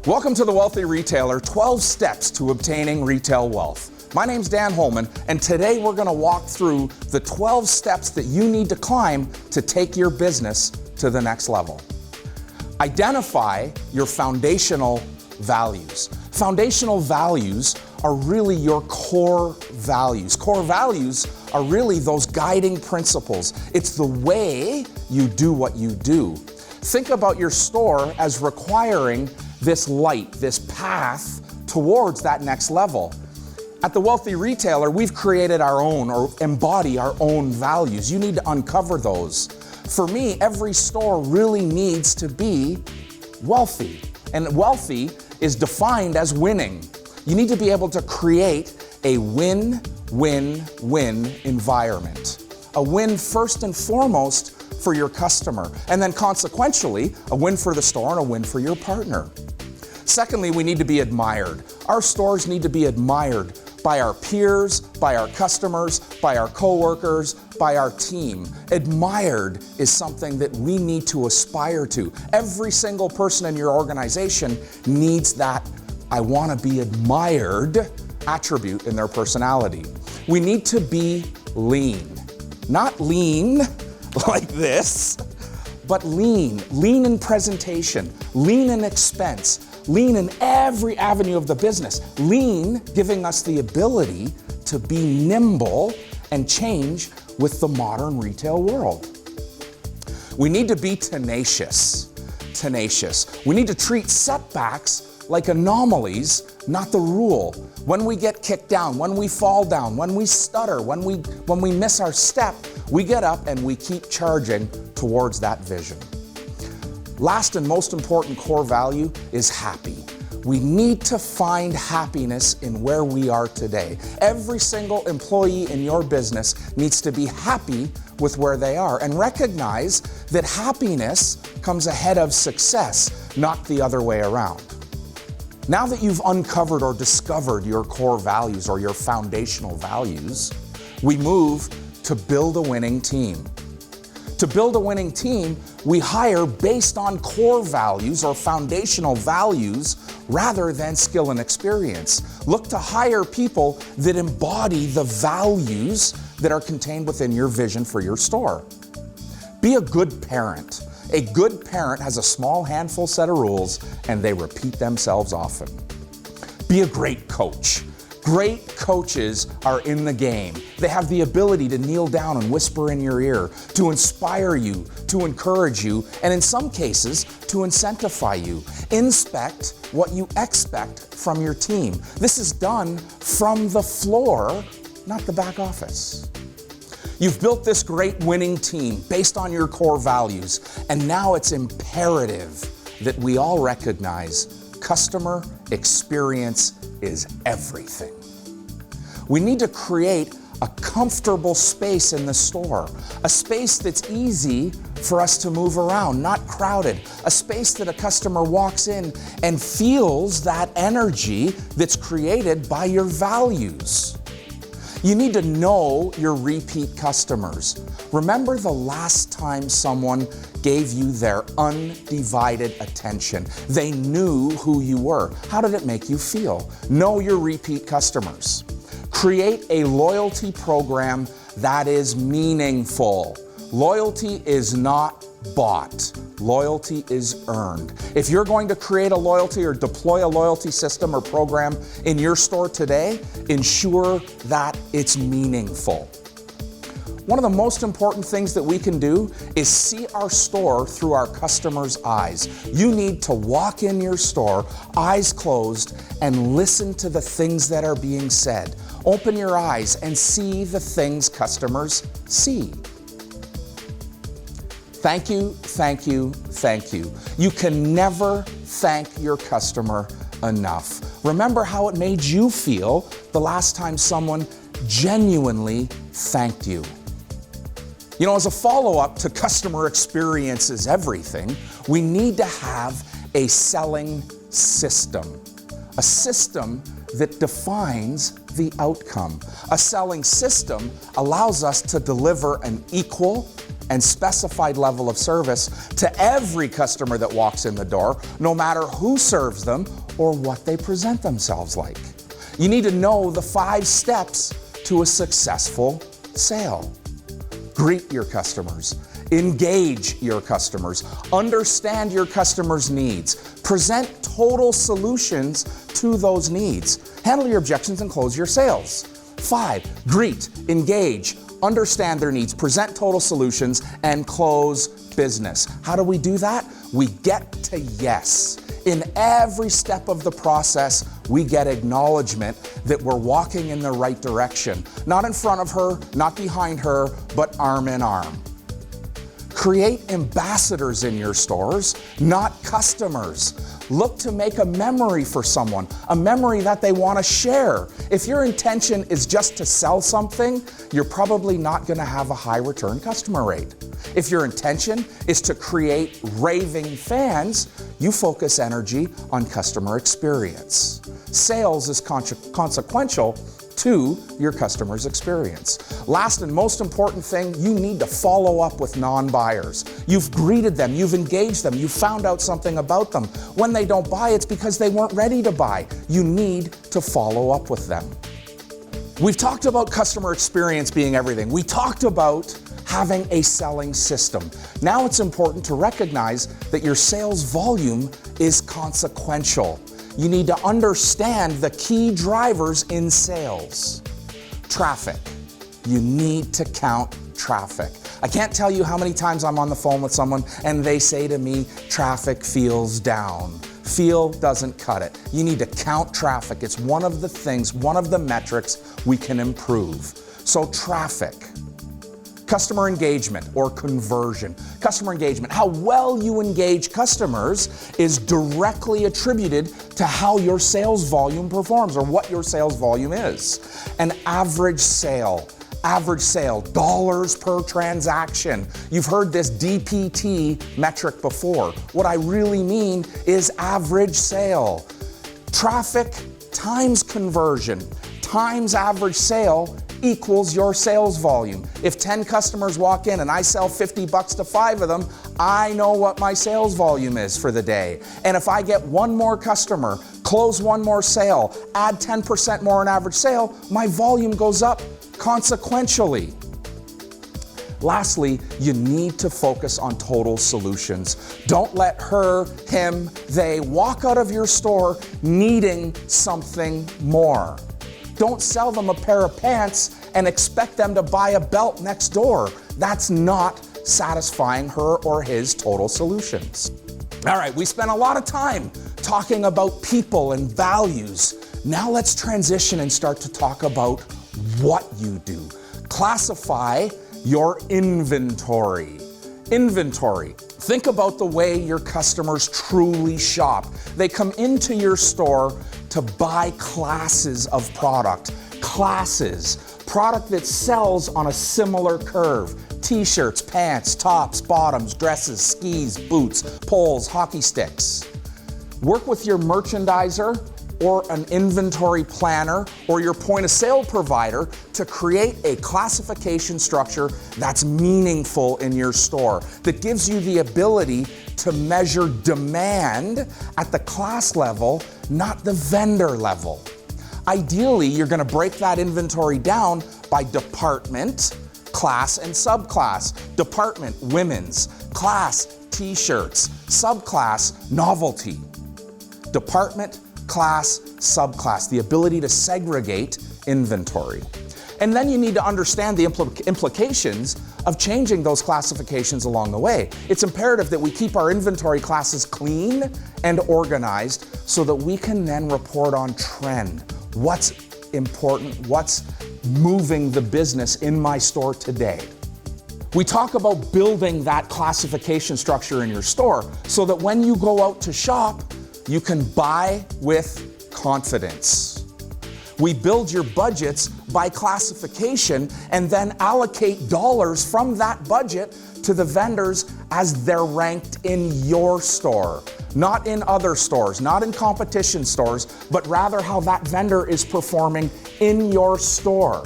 Welcome to The Wealthy Retailer, 12 Steps to Obtaining Retail Wealth. My name's Dan Holman, and today we're going to walk through the 12 steps that you need to climb to take your business to the next level. Identify your foundational values. Foundational values are really your core values. Core values are really those guiding principles. It's the way you do what you do. Think about your store as requiring this light, this path towards that next level. At The Wealthy Retailer, we've created our own or embody our own values. You need to uncover those. For me, every store really needs to be wealthy. And wealthy is defined as winning. You need to be able to create a win-win-win environment. A win first and foremost for your customer, and then consequentially, a win for the store and a win for your partner. Secondly, we need to be admired. Our stores need to be admired by our peers, by our customers, by our coworkers, by our team. Admired is something that we need to aspire to. Every single person in your organization needs that I want to be admired attribute in their personality. We need to be lean. Not lean like this, but lean. Lean in presentation, lean in expense, lean in every avenue of the business. Lean giving us the ability to be nimble and change with the modern retail world. We need to be tenacious. We need to treat setbacks like anomalies, not the rule. When we get kicked down, when we fall down, when we stutter, when we miss our step, we get up and we keep charging towards that vision. Last and most important core value is happy. We need to find happiness in where we are today. Every single employee in your business needs to be happy with where they are and recognize that happiness comes ahead of success, not the other way around. Now that you've uncovered or discovered your core values or your foundational values, we move to build a winning team. To build a winning team, we hire based on core values or foundational values rather than skill and experience. Look to hire people that embody the values that are contained within your vision for your store. Be a good parent. A good parent has a small handful set of rules and they repeat themselves often. Be a great coach. Great coaches are in the game. They have the ability to kneel down and whisper in your ear, to inspire you, to encourage you, and in some cases, to incentivize you. Inspect what you expect from your team. This is done from the floor, not the back office. You've built this great winning team based on your core values, and now it's imperative that we all recognize customer experience is everything. We need to create a comfortable space in the store, a space that's easy for us to move around, not crowded, a space that a customer walks in and feels that energy that's created by your values. You need to know your repeat customers. Remember the last time someone gave you their undivided attention. They knew who you were. How did it make you feel? Know your repeat customers. Create a loyalty program that is meaningful. Loyalty is not bought. Loyalty is earned. If you're going to create a loyalty or deploy a loyalty system or program in your store today, ensure that it's meaningful. One of the most important things that we can do is see our store through our customers' eyes. You need to walk in your store, eyes closed, and listen to the things that are being said. Open your eyes and see the things customers see. Thank you, thank you, thank you. You can never thank your customer enough. Remember how it made you feel the last time someone genuinely thanked you. You know, as a follow-up to customer experience is everything, we need to have a selling system. A system that defines the outcome. A selling system allows us to deliver an equal and specified level of service to every customer that walks in the door, no matter who serves them or what they present themselves like. You need to know the 5 steps to a successful sale. Greet your customers. Engage your customers. Understand your customers' needs. Present total solutions to those needs. Handle your objections and close your sales. 5, greet, engage, understand their needs, present total solutions, and close business. How do we do that? We get to yes. In every step of the process, we get acknowledgement that we're walking in the right direction. Not in front of her, not behind her, but arm in arm. Create ambassadors in your stores, not customers. Look to make a memory for someone, a memory that they want to share. If your intention is just to sell something, you're probably not going to have a high return customer rate. If your intention is to create raving fans, you focus energy on customer experience. Sales is consequential to your customer's experience. Last and most important thing, you need to follow up with non-buyers. You've greeted them, you've engaged them, you've found out something about them. When they don't buy, it's because they weren't ready to buy. You need to follow up with them. We've talked about customer experience being everything. We talked about having a selling system. Now it's important to recognize that your sales volume is consequential. You need to understand the key drivers in sales. Traffic. You need to count traffic. I can't tell you how many times I'm on the phone with someone and they say to me, traffic feels down. Feel doesn't cut it. You need to count traffic. It's one of the things, one of the metrics we can improve. So traffic. Customer engagement or conversion. Customer engagement, how well you engage customers is directly attributed to how your sales volume performs or what your sales volume is. An average sale, dollars per transaction. You've heard this DPT metric before. What I really mean is average sale. Traffic times conversion times average sale equals your sales volume. If 10 customers walk in and I sell $50 to 5 of them, I know what my sales volume is for the day. And if I get one more customer, close one more sale, add 10% more in average sale, my volume goes up consequentially. Lastly, you need to focus on total solutions. Don't let her, him, they walk out of your store needing something more. Don't sell them a pair of pants and expect them to buy a belt next door. That's not satisfying her or his total solutions. All right, we spent a lot of time talking about people and values. Now let's transition and start to talk about what you do. Classify your inventory. Inventory. Think about the way your customers truly shop. They come into your store to buy classes of product. Product that sells on a similar curve. T-shirts, pants, tops, bottoms, dresses, skis, boots, poles, hockey sticks. Work with your merchandiser or an inventory planner or your point of sale provider to create a classification structure that's meaningful in your store, that gives you the ability to measure demand at the class level, not the vendor level. Ideally, you're going to break that inventory down by department, class, and subclass. Department, women's. Class, t-shirts. Subclass, novelty. Department, class, subclass. The ability to segregate inventory. And then you need to understand the implications of changing those classifications along the way. It's imperative that we keep our inventory classes clean and organized so that we can then report on trend. What's important, what's moving the business in my store today. We talk about building that classification structure in your store so that when you go out to shop, you can buy with confidence. We build your budgets by classification and then allocate dollars from that budget to the vendors as they're ranked in your store. Not in other stores, not in competition stores, but rather how that vendor is performing in your store.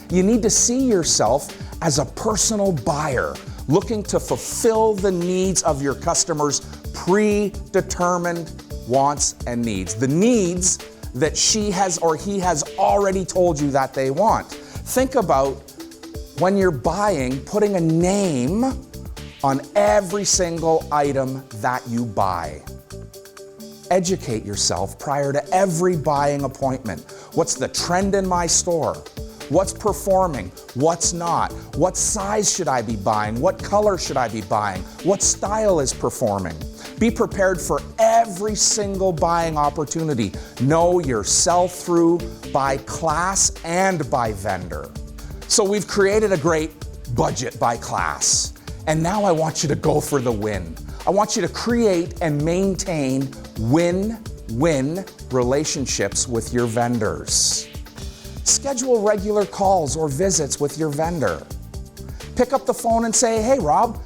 You need to see yourself as a personal buyer, looking to fulfill the needs of your customers' predetermined wants and needs. The needs that she has or he has already told you that they want. Think about when you're buying, putting a name on every single item that you buy. Educate yourself prior to every buying appointment. What's the trend in my store? What's performing? What's not? What size should I be buying? What color should I be buying? What style is performing? Be prepared for every single buying opportunity. Know your sell-through by class and by vendor. So we've created a great budget by class. And now I want you to go for the win. I want you to create and maintain win-win relationships with your vendors. Schedule regular calls or visits with your vendor. Pick up the phone and say, hey Rob,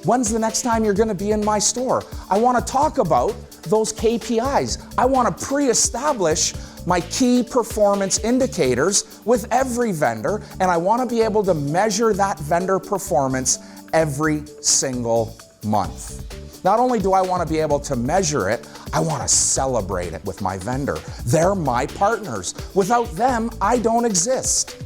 when's the next time you're gonna be in my store? I wanna talk about those KPIs. I wanna pre-establish my key performance indicators with every vendor, and I wanna be able to measure that vendor performance every single month. Not only do I want to be able to measure it, I want to celebrate it with my vendor. They're my partners. Without them, I don't exist.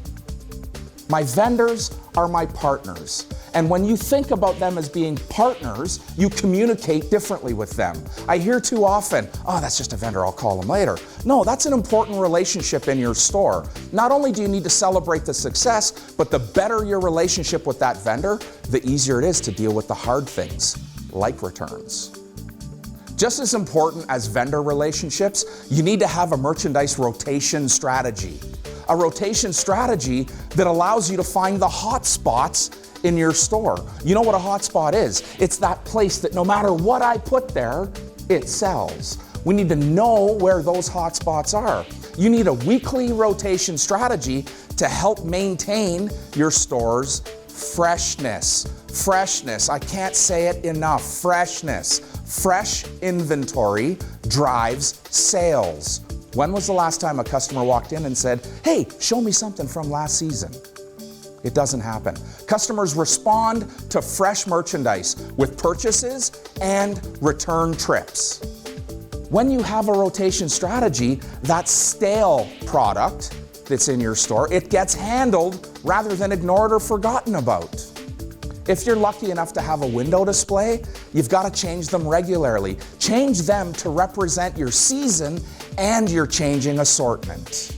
My vendors are my partners. And when you think about them as being partners, you communicate differently with them. I hear too often, oh, that's just a vendor, I'll call them later. No, that's an important relationship in your store. Not only do you need to celebrate the success, but the better your relationship with that vendor, the easier it is to deal with the hard things, like returns. Just as important as vendor relationships, you need to have a merchandise rotation strategy. A rotation strategy that allows you to find the hot spots in your store. You know what a hot spot is? It's that place that no matter what I put there, it sells. We need to know where those hot spots are. You need a weekly rotation strategy to help maintain your store's freshness. Freshness, I can't say it enough, freshness. Fresh inventory drives sales. When was the last time a customer walked in and said, hey, show me something from last season? It doesn't happen. Customers respond to fresh merchandise with purchases and return trips. When you have a rotation strategy, that stale product that's in your store, it gets handled rather than ignored or forgotten about. If you're lucky enough to have a window display, you've got to change them regularly. Change them to represent your season and your changing assortment.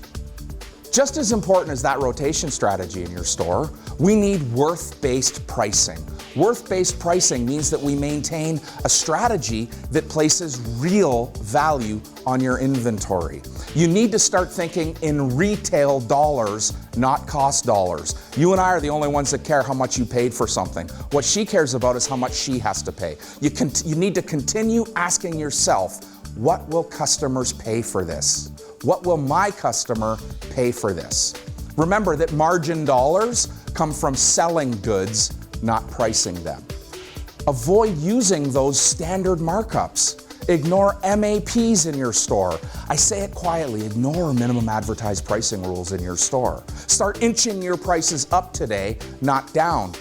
Just as important as that rotation strategy in your store, we need worth-based pricing. Worth-based pricing means that we maintain a strategy that places real value on your inventory. You need to start thinking in retail dollars, not cost dollars. You and I are the only ones that care how much you paid for something. What she cares about is how much she has to pay. You need to continue asking yourself, what will customers pay for this? What will my customer pay for this? Remember that margin dollars come from selling goods, not pricing them. Avoid using those standard markups. Ignore MAPs in your store. I say it quietly, ignore minimum advertised pricing rules in your store. Start inching your prices up today, not down.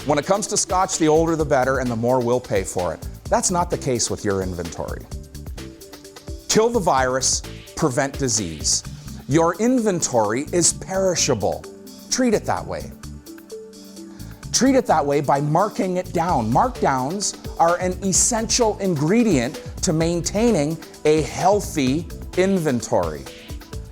When it comes to Scotch, the older the better and the more we'll pay for it. That's not the case with your inventory. Kill the virus, prevent disease. Your inventory is perishable. Treat it that way. Treat it that way by marking it down. Markdowns are an essential ingredient to maintaining a healthy inventory.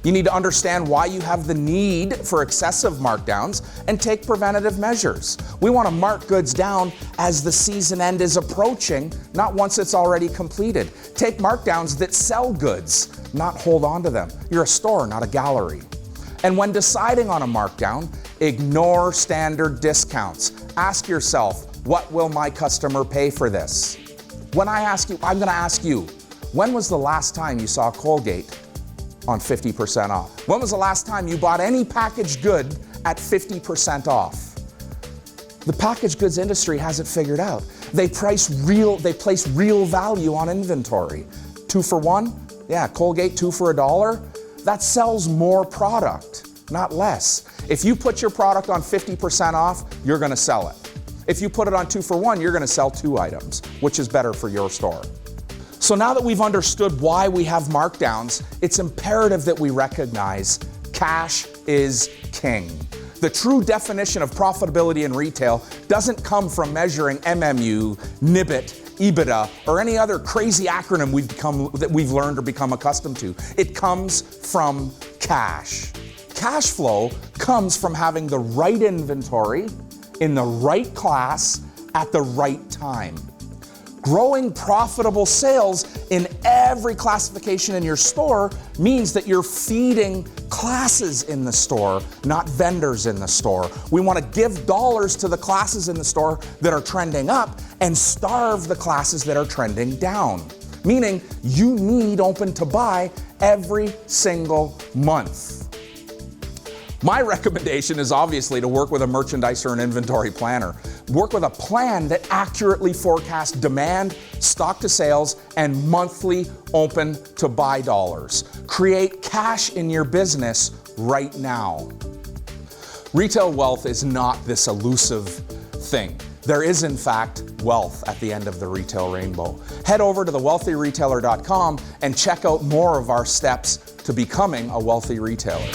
You need to understand why you have the need for excessive markdowns and take preventative measures. We want to mark goods down as the season end is approaching, not once it's already completed. Take markdowns that sell goods, not hold on to them. You're a store, not a gallery. And when deciding on a markdown, ignore standard discounts. Ask yourself, what will my customer pay for this? When I ask you, I'm going to ask you, when was the last time you saw Colgate on 50% off? When was the last time you bought any packaged good at 50% off? The packaged goods industry has it figured out. They place real value on inventory. 2 for 1? Yeah, Colgate 2 for $1. That sells more product, not less. If you put your product on 50% off, you're going to sell it. If you put it on 2 for 1, you're going to sell 2 items, which is better for your store. So now that we've understood why we have markdowns, it's imperative that we recognize cash is king. The true definition of profitability in retail doesn't come from measuring MMU, NIBIT, EBITDA, or any other crazy acronym we've learned or become accustomed to. It comes from cash. Cash flow comes from having the right inventory in the right class at the right time. Growing profitable sales in every classification in your store means that you're feeding classes in the store, not vendors in the store. We want to give dollars to the classes in the store that are trending up and starve the classes that are trending down. Meaning you need open to buy every single month. My recommendation is obviously to work with a merchandise or an inventory planner. Work with a plan that accurately forecasts demand, stock to sales, and monthly open to buy dollars. Create cash in your business right now. Retail wealth is not this elusive thing. There is, in fact, wealth at the end of the retail rainbow. Head over to thewealthyretailer.com and check out more of our steps to becoming a wealthy retailer.